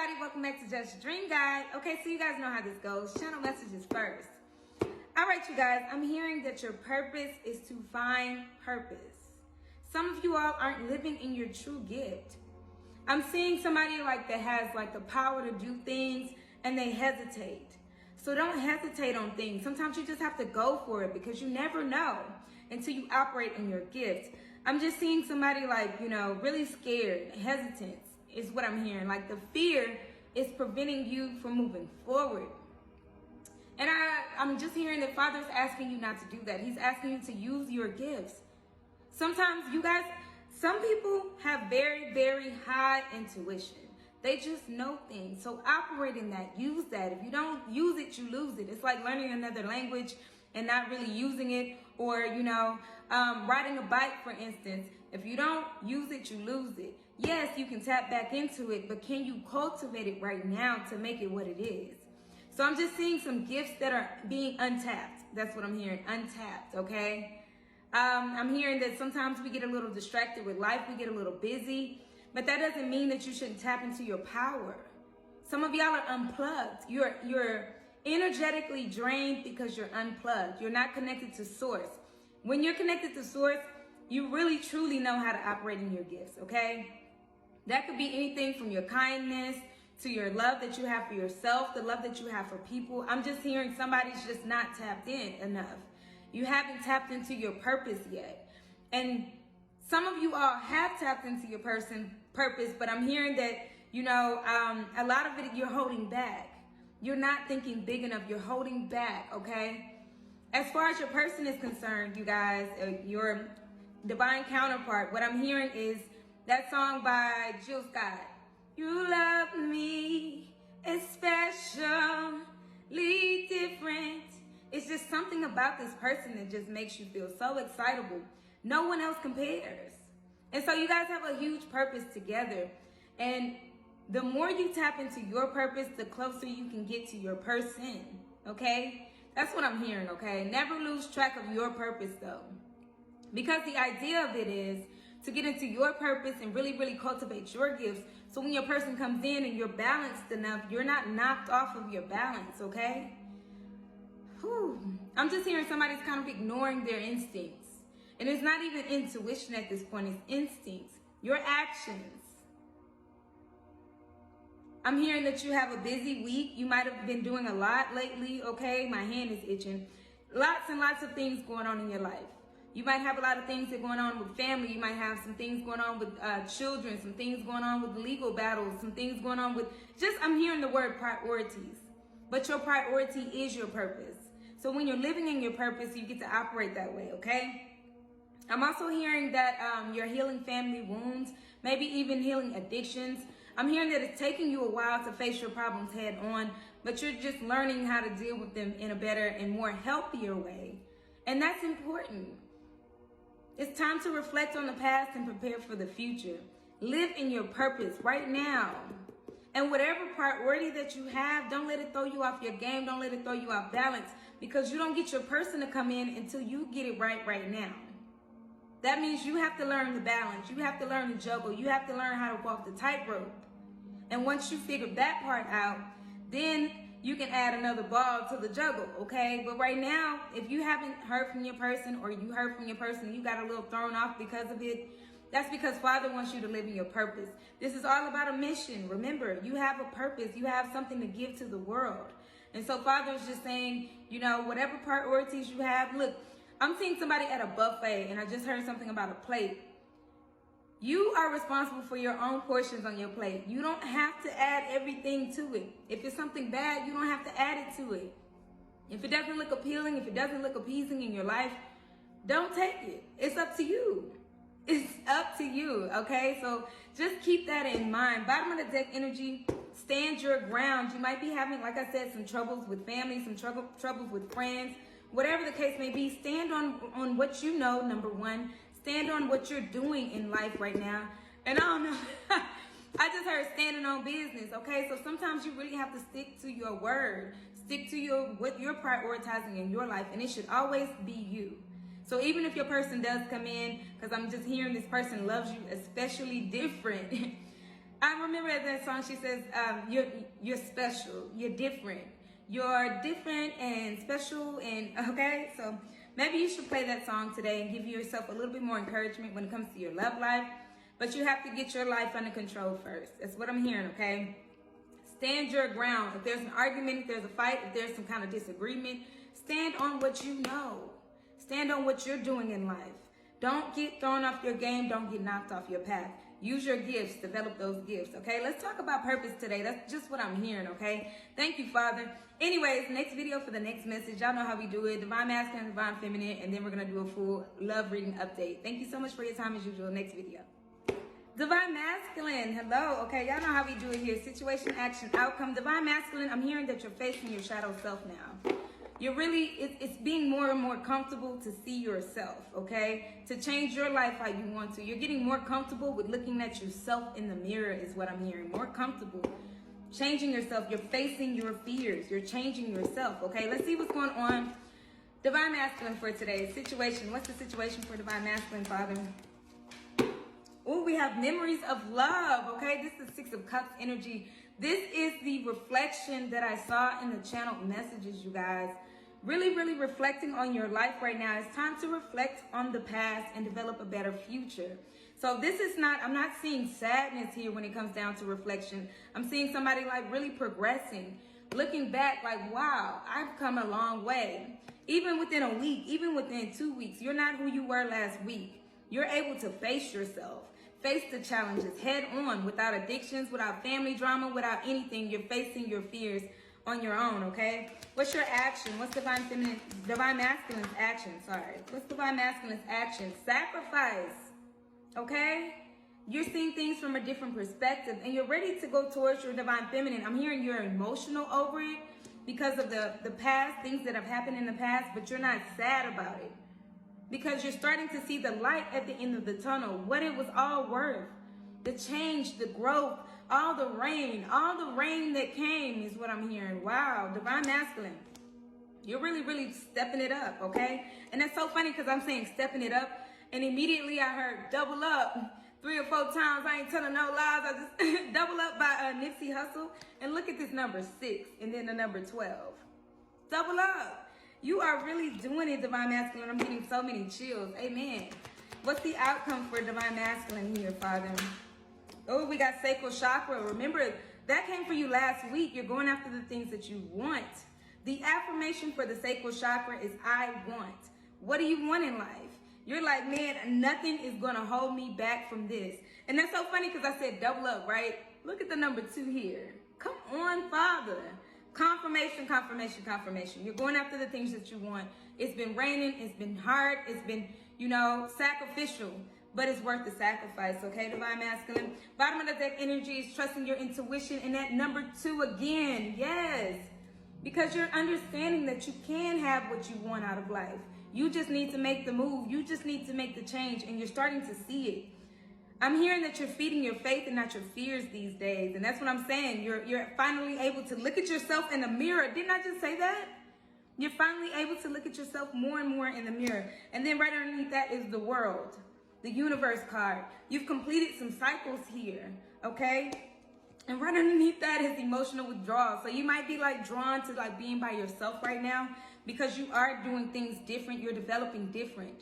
everybody, welcome back to Just Dream Guide. Okay, so you guys know how this goes. Channel messages first. All right, you guys, I'm hearing that your purpose is to find purpose. Some of you all aren't living in your true gift. I'm seeing somebody like that has like the power to do things and they hesitate. So don't hesitate on things. Sometimes you just have to go for it because you never know until you operate in your gift. I'm just seeing somebody like, really scared, hesitant is what I'm hearing. Like the fear is preventing you from moving forward. And I'm just hearing that Father's asking you not to do that. He's asking you to use your gifts. Sometimes you guys, some people have very, very high intuition. They just know things. So operate in that, use that. If you don't use it, you lose it. It's like learning another language and not really using it, or, riding a bike, for instance. If you don't use it, you lose it. Yes, you can tap back into it, but can you cultivate it right now to make it what it is? So I'm just seeing some gifts that are being untapped. That's what I'm hearing, untapped, okay? I'm hearing that sometimes we get a little distracted with life, we get a little busy, but that doesn't mean that you shouldn't tap into your power. Some of y'all are unplugged. You're energetically drained because you're unplugged. You're not connected to source. When you're connected to source, you really truly know how to operate in your gifts, okay? That could be anything from your kindness to your love that you have for yourself, the love that you have for people. I'm just hearing somebody's just not tapped in enough. You haven't tapped into your purpose yet. And some of you all have tapped into your purpose, but I'm hearing that, a lot of it you're holding back. You're not thinking big enough. You're holding back, okay? As far as your person is concerned, you guys, your divine counterpart, what I'm hearing is that song by Jill Scott. You love me especially different. It's just something about this person that just makes you feel so excitable. No one else compares. And so you guys have a huge purpose together. And the more you tap into your purpose, the closer you can get to your person, okay? That's what I'm hearing, okay? Never lose track of your purpose, though. Because the idea of it is to get into your purpose and really, really cultivate your gifts. So when your person comes in and you're balanced enough, you're not knocked off of your balance, okay? Whew. I'm just hearing somebody's kind of ignoring their instincts. And it's not even intuition at this point, it's instincts, your actions. I'm hearing that you have a busy week. You might have been doing a lot lately, okay? My hand is itching. Lots and lots of things going on in your life. You might have a lot of things that are going on with family. You might have some things going on with children, some things going on with legal battles, some things going on with I'm hearing the word priorities. But your priority is your purpose. So when you're living in your purpose, you get to operate that way, okay? I'm also hearing that you're healing family wounds, maybe even healing addictions. I'm hearing that it's taking you a while to face your problems head on, but you're just learning how to deal with them in a better and more healthier way. And that's important. It's time to reflect on the past and prepare for the future. Live in your purpose right now. And whatever priority that you have, don't let it throw you off your game. Don't let it throw you off balance, because you don't get your person to come in until you get it right now. That means you have to learn the balance. You have to learn to juggle. You have to learn how to walk the tightrope. And once you figure that part out, then you can add another ball to the juggle, okay? But right now, if you haven't heard from your person, or you heard from your person and you got a little thrown off because of it, that's because Father wants you to live in your purpose. This is all about a mission. Remember, you have a purpose. You have something to give to the world. And so Father is just saying, whatever priorities you have, look, I'm seeing somebody at a buffet, and I just heard something about a plate. You are responsible for your own portions on your plate. You don't have to add everything to it. If it's something bad, you don't have to add it to it. If it doesn't look appealing, if it doesn't look appeasing in your life, don't take it. It's up to you. It's up to you, okay? So just keep that in mind. Bottom of the deck energy, stand your ground. You might be having, like I said, some troubles with family, some troubles with friends. Whatever the case may be, stand on what you know, number one. Stand on what you're doing in life right now. And I don't know, I just heard standing on business, okay? So sometimes you really have to stick to your word. Stick to what you're prioritizing in your life, and it should always be you. So even if your person does come in, because I'm just hearing this person loves you especially different, I'm remember that song, she says, you're special, you're different. You're different and special, and okay? So maybe you should play that song today and give yourself a little bit more encouragement when it comes to your love life. But you have to get your life under control first. That's what I'm hearing, okay? Stand your ground. If there's an argument, if there's a fight, if there's some kind of disagreement, stand on what you know. Stand on what you're doing in life. Don't get thrown off your game. Don't get knocked off your path. Use your gifts. Develop those gifts, okay? Let's talk about purpose today. That's just what I'm hearing, okay? Thank you, Father. Anyways, next video for the next message. Y'all know how we do it. Divine Masculine, Divine Feminine, and then we're going to do a full love reading update. Thank you so much for your time as usual. Next video. Divine Masculine, hello. Okay, y'all know how we do it here. Situation, action, outcome. Divine Masculine, I'm hearing that you're facing your shadow self now. You're really, it's being more and more comfortable to see yourself, okay? To change your life how you want to. You're getting more comfortable with looking at yourself in the mirror is what I'm hearing. More comfortable. Changing yourself. You're facing your fears. You're changing yourself, okay? Let's see what's going on. Divine Masculine for today. Situation. What's the situation for Divine Masculine, Father? Oh, we have memories of love, okay? This is Six of Cups energy. This is the reflection that I saw in the channeled messages, you guys. Really, really reflecting on your life right now. It's time to reflect on the past and develop a better future. So this is not, I'm not seeing sadness here when it comes down to reflection. I'm seeing somebody like really progressing, looking back like, wow, I've come a long way. Even within a week, even within 2 weeks, you're not who you were last week. You're able to face yourself, face the challenges head on without addictions, without family drama, without anything. You're facing your fears on your own, okay? What's your action? What's Divine Masculine's action? Sorry. What's Divine Masculine's action? Sacrifice, okay? You're seeing things from a different perspective and you're ready to go towards your Divine Feminine. I'm hearing you're emotional over it because of the past, things that have happened in the past, but you're not sad about it. Because you're starting to see the light at the end of the tunnel, what it was all worth. The change, the growth, all the rain that came is what I'm hearing. Wow, Divine Masculine. You're really, really stepping it up, okay? And that's so funny because I'm saying stepping it up. And immediately I heard double up 3 or 4 times. I ain't telling no lies. I just double up by Nipsey Hussle. And look at this number 6 and then the number 12. Double up. You are really doing it, Divine Masculine. I'm getting so many chills. Amen. What's the outcome for Divine Masculine here, Father? Oh, we got Sacral Chakra. Remember, that came for you last week. You're going after the things that you want. The affirmation for the Sacral Chakra is I want. What do you want in life? You're like, man, nothing is going to hold me back from this. And that's so funny because I said double up, right? Look at the number 2 here. Come on, Father. Confirmation, confirmation, confirmation. You're going after the things that you want. It's been raining. It's been hard. It's been, you know, sacrificial, but it's worth the sacrifice. Okay, Divine Masculine. Bottom of the deck energy is trusting your intuition. And that number 2 again. Yes. Because you're understanding that you can have what you want out of life. You just need to make the move. You just need to make the change. And you're starting to see it. I'm hearing that you're feeding your faith and not your fears these days. And that's what I'm saying. You're finally able to look at yourself in the mirror. Didn't I just say that? You're finally able to look at yourself more and more in the mirror. And then right underneath that is the world, the universe card. You've completed some cycles here, okay? And right underneath that is emotional withdrawal. So you might be like drawn to like being by yourself right now because you are doing things different. You're developing different.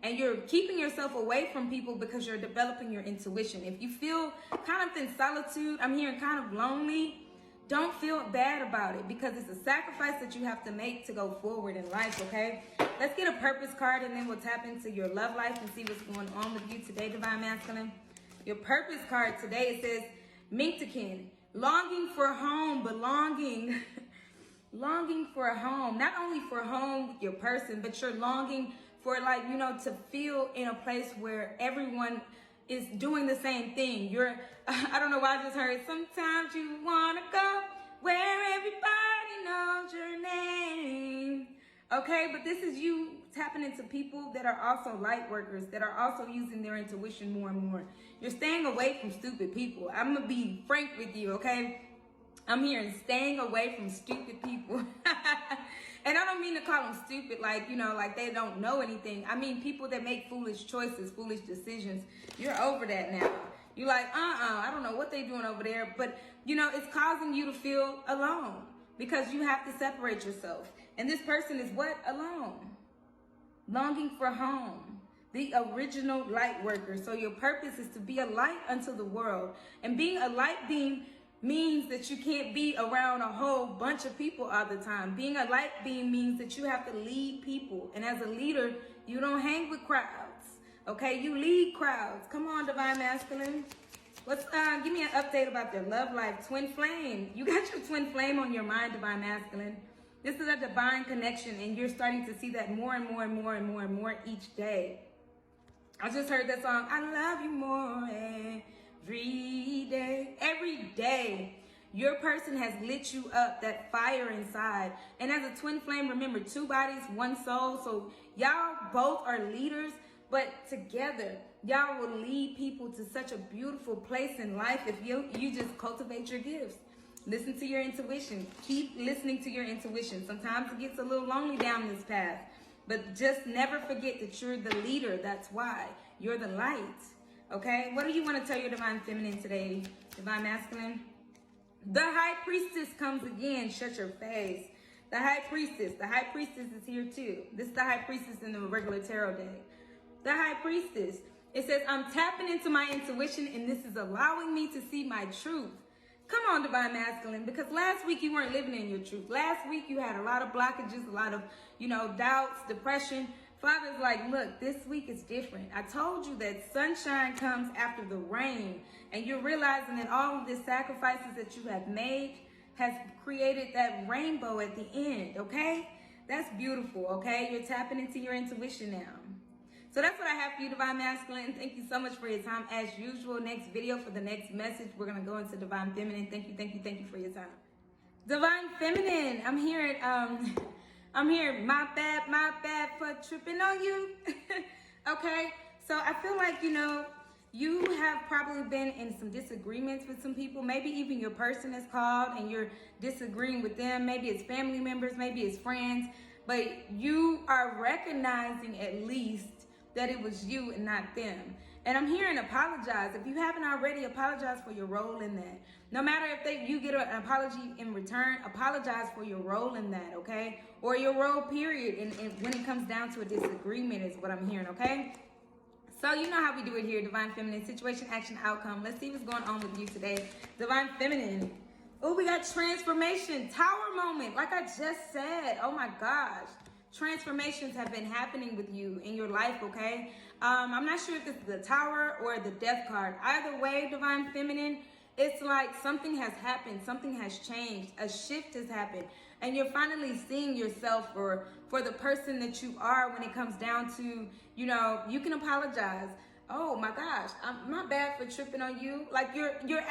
And you're keeping yourself away from people because you're developing your intuition. If you feel kind of in solitude, I'm hearing kind of lonely, don't feel bad about it because it's a sacrifice that you have to make to go forward in life, okay? Let's get a purpose card and then we'll tap into your love life and see what's going on with you today, Divine Masculine. Your purpose card today, it says, Mintakin, longing for home, belonging, longing for a home. Not only for home with your person, but you're longing for, like, you know, to feel in a place where everyone is doing the same thing. You're, I don't know why I just heard, sometimes you want to go where everybody knows your name. Okay, but this is you tapping into people that are also light workers, that are also using their intuition more and more. You're staying away from stupid people. I'm going to be frank with you, okay? I'm hearing staying away from stupid people. And I don't mean to call them stupid, like, you know, like they don't know anything. I mean people that make foolish choices, foolish decisions. You're over that now. You're like, I don't know what they're doing over there. But, you know, it's causing you to feel alone because you have to separate yourself. And this person is what? Alone. Longing for home. The original light worker. So your purpose is to be a light unto the world. And being a light beam means that you can't be around a whole bunch of people all the time. Being a light beam means that you have to lead people. And as a leader, you don't hang with crowds. Okay, you lead crowds. Come on, Divine Masculine. Give me an update about their love life. Twin flame. You got your twin flame on your mind, Divine Masculine. This is a divine connection, and you're starting to see that more and more and more and more and more each day. I just heard that song, I love you more every day. Every day, your person has lit you up, that fire inside. And as a twin flame, remember, 2 bodies, 1 soul. So y'all both are leaders, but together, y'all will lead people to such a beautiful place in life if you just cultivate your gifts. Listen to your intuition. Keep listening to your intuition. Sometimes it gets a little lonely down this path. But just never forget that you're the leader. That's why. You're the light. Okay? What do you want to tell your Divine Feminine today, Divine Masculine? The High Priestess comes again. Shut your face. The High Priestess. The High Priestess is here too. This is the High Priestess in the regular tarot deck. The High Priestess. It says, I'm tapping into my intuition and this is allowing me to see my truth. Come on, Divine Masculine, because last week you weren't living in your truth. Last week you had a lot of blockages, a lot of, doubts, depression. Father's like, look, this week is different. I told you that sunshine comes after the rain, and you're realizing that all of the sacrifices that you have made has created that rainbow at the end, okay? That's beautiful, okay? You're tapping into your intuition now. So that's what I have for you, Divine Masculine. Thank you so much for your time. As usual, next video for the next message, we're going to go into Divine Feminine. Thank you for your time. Divine Feminine, I'm hearing, my bad for tripping on you. Okay, so I feel like, you have probably been in some disagreements with some people. Maybe even your person is called and you're disagreeing with them. Maybe it's family members, maybe it's friends. But you are recognizing at least that it was you and not them. And I'm hearing apologize. If you haven't already, apologize for your role in that. No matter if you get an apology in return, apologize for your role in that, okay? Or your role, period. And when it comes down to a disagreement is what I'm hearing, okay? So you know how we do it here, Divine Feminine. Situation, action, outcome. Let's see what's going on with you today. Divine Feminine. Oh, we got transformation. Tower moment. Like I just said. Oh my gosh. Transformations have been happening with you in your life, okay? I'm not sure if this is the Tower or the Death card. Either way, Divine Feminine, it's like something has happened. Something has changed. A shift has happened. And you're finally seeing yourself for the person that you are when it comes down to, you can apologize. Oh my gosh, I'm not bad for tripping on you. Like you're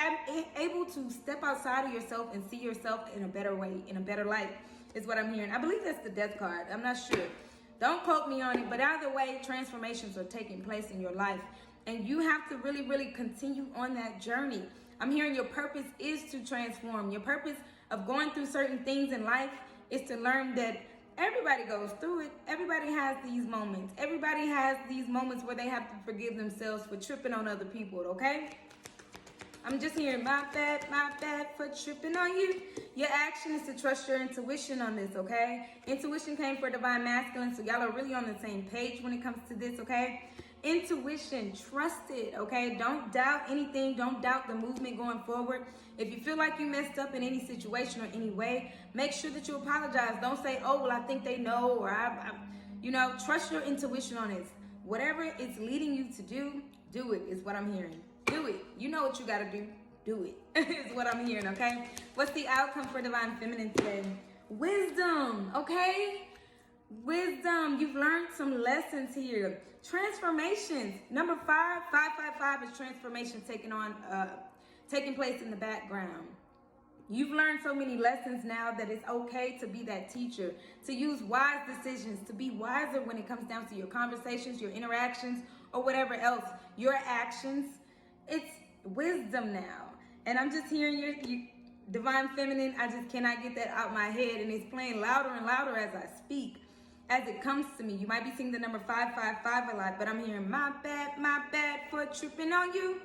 able to step outside of yourself and see yourself in a better way, in a better light. Is what I'm hearing. I believe that's the Death card. I'm not sure. Don't quote me on it, but either way, transformations are taking place in your life. And you have to really, really continue on that journey. I'm hearing your purpose is to transform. Your purpose of going through certain things in life is to learn that everybody goes through it. Everybody has these moments. Everybody has these moments where they have to forgive themselves for tripping on other people, okay? I'm just hearing my bad for tripping on you. Your action is to trust your intuition on this, okay? Intuition came for Divine Masculine, so y'all are really on the same page when it comes to this, okay? Intuition, trust it, okay? Don't doubt anything. Don't doubt the movement going forward. If you feel like you messed up in any situation or any way, make sure that you apologize. Don't say, oh, well, I think they know, or trust your intuition on this. Whatever it's leading you to do it, is what I'm hearing. Do it. You know what you got to do. Do it. Is what I'm hearing, okay? What's the outcome for Divine Feminine today? Wisdom, okay? Wisdom. You've learned some lessons here. Transformations. Number 555 is transformation taking place in the background. You've learned so many lessons now that it's okay to be that teacher, to use wise decisions, to be wiser when it comes down to your conversations, your interactions, or whatever else. Your actions. It's wisdom now. And I'm just hearing you, Divine Feminine, I just cannot get that out my head. And it's playing louder and louder as I speak, as it comes to me. You might be seeing the number 555 a lot, but I'm hearing my bad for tripping on you.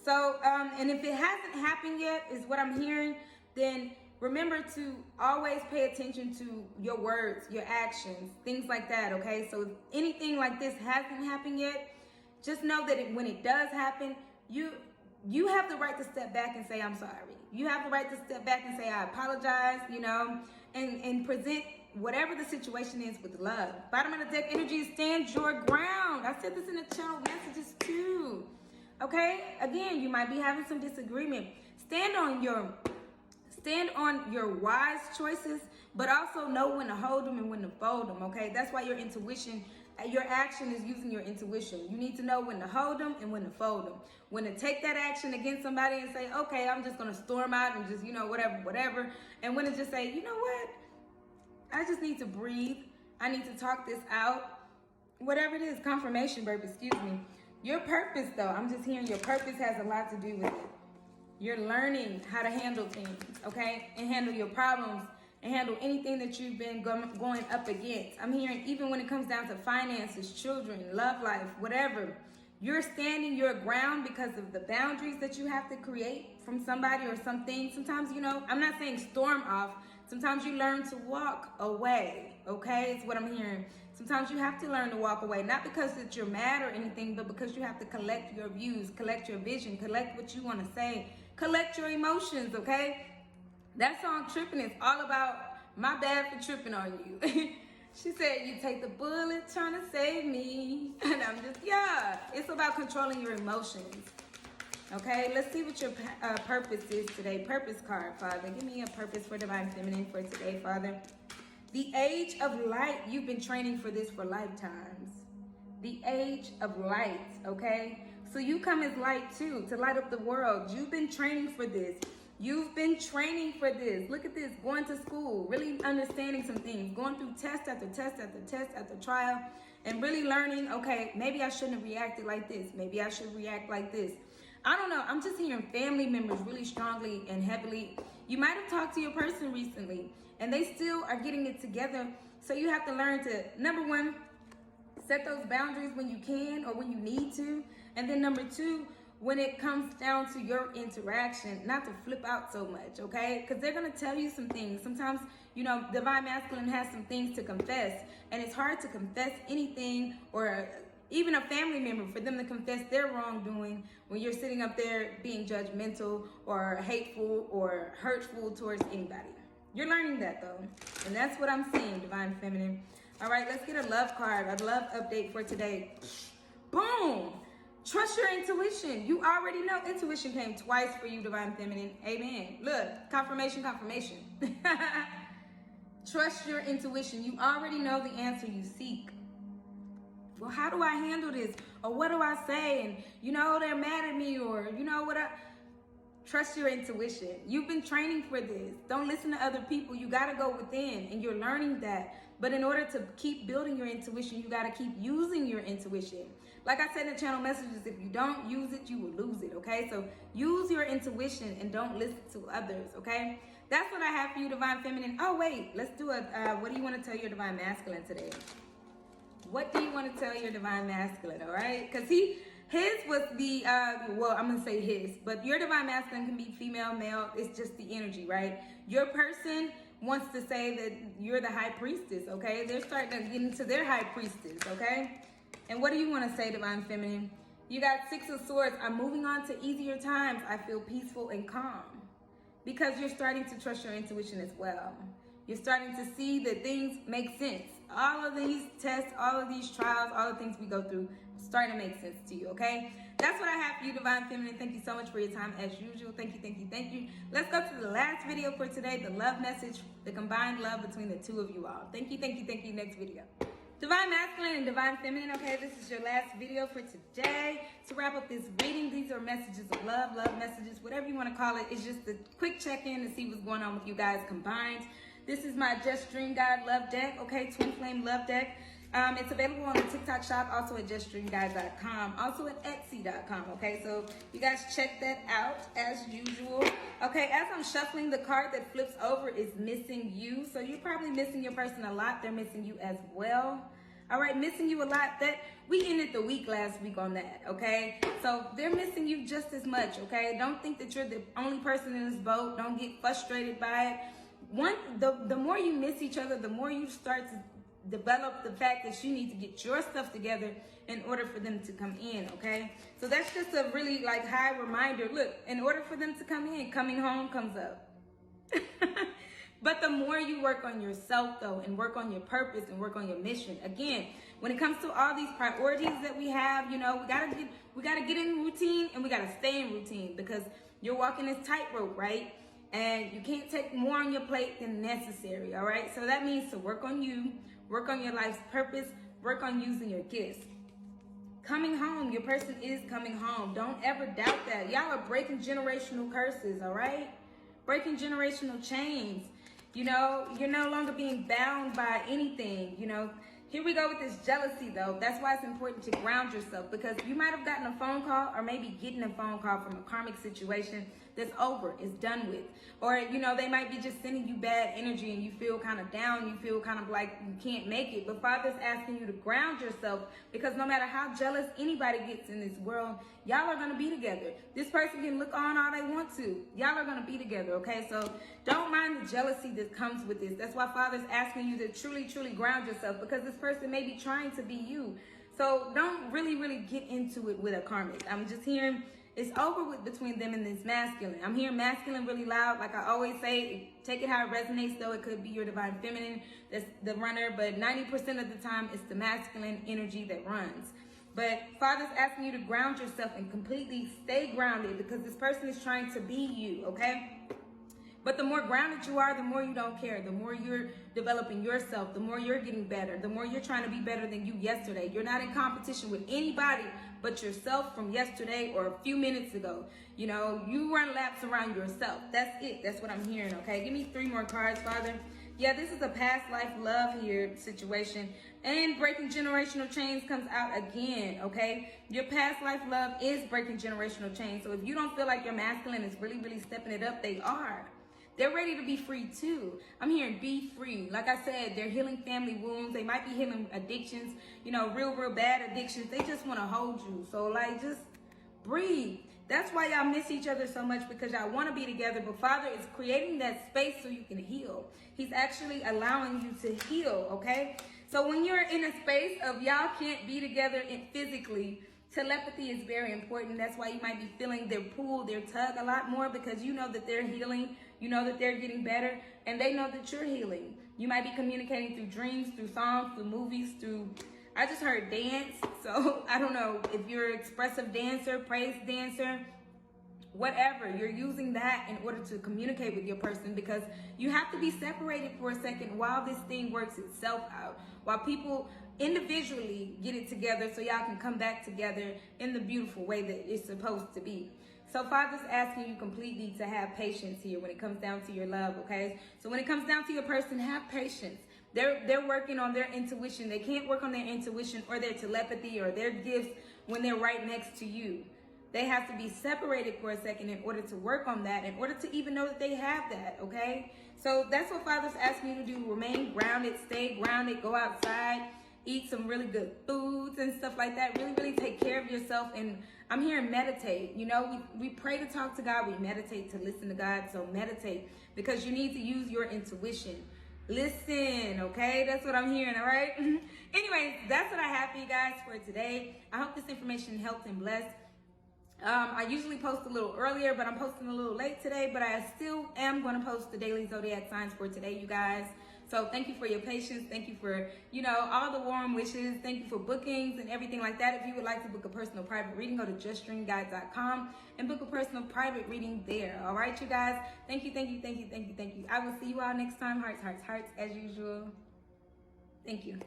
So, and if it hasn't happened yet, is what I'm hearing, then remember to always pay attention to your words, your actions, things like that, okay? So if anything like this hasn't happened yet, just know that when it does happen, you have the right to step back and say, I'm sorry. You have the right to step back and say, I apologize, you know, and present whatever the situation is with love. Bottom of the deck energy is stand your ground. I said this in the channel messages too. Okay? Again, you might be having some disagreement. Stand on your wise choices, but also know when to hold them and when to fold them, okay? That's why your intuition, your action is using your intuition. You need to know when to hold them and when to fold them. When to take that action against somebody and say, okay, I'm just going to storm out and just, you know, whatever. And when to just say, you know what? I just need to breathe. I need to talk this out. Whatever it is, confirmation, baby, excuse me. Your purpose, though, I'm just hearing your purpose has a lot to do with it. You're learning how to handle things, okay? And handle your problems and handle anything that you've been going up against. I'm hearing even when it comes down to finances, children, love life, whatever, you're standing your ground because of the boundaries that you have to create from somebody or something. Sometimes, you know, I'm not saying storm off. Sometimes you learn to walk away, okay? It's what I'm hearing. Sometimes you have to learn to walk away, not because that you're mad or anything, but because you have to collect your views, collect your vision, collect what you want to say, collect your emotions, okay? That song Trippin' is all about my bad for tripping on you. She said, you take the bullet trying to save me. And I'm just, yeah, it's about controlling your emotions. Okay, let's see what your purpose is today. Purpose card, Father. Give me a purpose for Divine Feminine for today, Father. The age of light. You've been training for this for lifetimes. The age of light, okay? So you come as light too, to light up the world. You've been training for this. You've been training for this. Look at this, going to school, really understanding some things, going through test after test after test after trial, and really learning, okay, maybe I shouldn't have reacted like this. Maybe I should react like this. I don't know. I'm just hearing family members really strongly and heavily. You might have talked to your person recently, and they still are getting it together. So you have to learn to, number one, set those boundaries when you can or when you need to. And then number two, when it comes down to your interaction, not to flip out so much, okay? Because they're going to tell you some things. Sometimes, you know, Divine Masculine has some things to confess, and it's hard to confess anything, or even a family member, for them to confess their wrongdoing when you're sitting up there being judgmental or hateful or hurtful towards anybody. You're learning that, though, and that's what I'm seeing, Divine Feminine. All right, let's get a love card, a love update for today. Boom! Trust your intuition. You already know intuition came twice for you, Divine Feminine. Amen. Look, confirmation, confirmation. Trust your intuition. You already know the answer you seek. Well, how do I handle this? Or what do I say? And, you know, they're mad at me, or, you know, trust your intuition. You've been training for this. Don't listen to other people. You got to go within, and you're learning that. But in order to keep building your intuition, you got to keep using your intuition. Like I said in the channel messages, if you don't use it, you will lose it, okay? So use your intuition and don't listen to others, okay? That's what I have for you, Divine Feminine. Oh, wait, let's do it. What do you want to tell your Divine Masculine today? What do you want to tell your Divine Masculine, all right? Because his was the, well, I'm going to say his, but your Divine Masculine can be female, male. It's just the energy, right? Your person wants to say that you're the high priestess, okay? They're starting to get into their high priestess, okay? And what do you want to say, Divine Feminine? You got Six of Swords. I'm moving on to easier times. I feel peaceful and calm. Because you're starting to trust your intuition as well. You're starting to see that things make sense. All of these tests, all of these trials, all the things we go through, starting to make sense to you, okay? That's what I have for you, Divine Feminine. Thank you so much for your time as usual. Thank you, thank you, thank you. Let's go to the last video for today, the love message, the combined love between the two of you all. Thank you, thank you, thank you. Next video. Divine Masculine and Divine Feminine, okay, this is your last video for today. To wrap up this reading, these are messages of love, love messages, whatever you want to call it. It's just a quick check-in to see what's going on with you guys combined. This is my Just Dream God love deck, okay, Twin Flame love deck. It's available on the TikTok shop, also at justdreamguide.com, also at etsy.com, okay? So you guys check that out as usual. Okay, as I'm shuffling, the card that flips over is missing you. So you're probably missing your person a lot. They're missing you as well. All right, missing you a lot. That we ended the week last week on that, okay? So they're missing you just as much, okay? Don't think that you're the only person in this boat. Don't get frustrated by it. The more you miss each other, the more you start to develop the fact that you need to get your stuff together in order for them to come in, okay? So that's just a really like high reminder. Look, in order for them to come in, coming home comes up. But the more you work on yourself though, and work on your purpose and work on your mission, again, when it comes to all these priorities that we have, you know, we gotta get in routine, and we gotta stay in routine, because you're walking this tightrope, right? And you can't take more on your plate than necessary, all right? So that means to work on you, work on your life's purpose, work on using your gifts. Coming home, your person is coming home. Don't ever doubt that. Y'all are breaking generational curses, all right? Breaking generational chains. You know, you're no longer being bound by anything, you know. Here we go with this jealousy, though. That's why it's important to ground yourself, because you might have gotten a phone call, or maybe getting a phone call from a karmic situation that's over, it's done with. Or, you know, they might be just sending you bad energy and you feel kind of down, you feel kind of like you can't make it. But Father's asking you to ground yourself, because no matter how jealous anybody gets in this world, y'all are going to be together. This person can look on all they want to. Y'all are going to be together, okay? So don't mind the jealousy that comes with this. That's why Father's asking you to truly, truly ground yourself, because this person may be trying to be you. So don't really get into it with a karmic. I'm just hearing it's over with between them and this masculine. I'm hearing masculine really loud. Like I always say, take it how it resonates, though. It could be your divine feminine that's the runner, but 90% of the time it's the masculine energy that runs. But Father's asking you to ground yourself and completely stay grounded, because this person is trying to be you, okay? But the more grounded you are, the more you don't care. The more you're developing yourself, the more you're getting better, the more you're trying to be better than you yesterday. You're not in competition with anybody but yourself from yesterday or a few minutes ago. You know, you run laps around yourself. That's it. That's what I'm hearing, okay? Give me 3 more cards, Father. Yeah, this is a past life love here situation. And breaking generational chains comes out again, okay? Your past life love is breaking generational chains. So if you don't feel like your masculine is really stepping it up, they are. They're ready to be free too. I'm hearing be free. Like I said, they're healing family wounds. They might be healing addictions, you know, real bad addictions. They just want to hold you. So like, just breathe. That's why y'all miss each other so much, because y'all want to be together. But Father is creating that space so you can heal. He's actually allowing you to heal, okay? So when you're in a space of y'all can't be together physically, telepathy is very important. That's why you might be feeling their pull, their tug a lot more, because you know that they're healing. You know that they're getting better, and they know that you're healing. You might be communicating through dreams, through songs, through movies, through, I just heard dance. So I don't know if you're an expressive dancer, praise dancer, whatever. You're using that in order to communicate with your person, because you have to be separated for a second while this thing works itself out, while people individually get it together so y'all can come back together in the beautiful way that it's supposed to be. So Father's asking you completely to have patience here when it comes down to your love, okay? So when it comes down to your person, have patience. They're working on their intuition. They can't work on their intuition or their telepathy or their gifts when they're right next to you. They have to be separated for a second in order to work on that, in order to even know that they have that, okay? So that's what Father's asking you to do. Remain grounded, stay grounded, go outside, eat some really good foods and stuff like that. Really take care of yourself. And I'm hearing meditate. You know, we pray to talk to God. We meditate to listen to God. So meditate, because you need to use your intuition. Listen, okay? That's what I'm hearing, all right? Anyways, that's what I have for you guys for today. I hope this information helped and blessed. I usually post a little earlier, but I'm posting a little late today, but I still am going to post the daily zodiac signs for today, you guys. So thank you for your patience. Thank you for, you know, all the warm wishes. Thank you for bookings and everything like that. If you would like to book a personal private reading, go to justdreamguide.com and book a personal private reading there. All right, you guys. Thank you. I will see you all next time. Hearts, as usual. Thank you.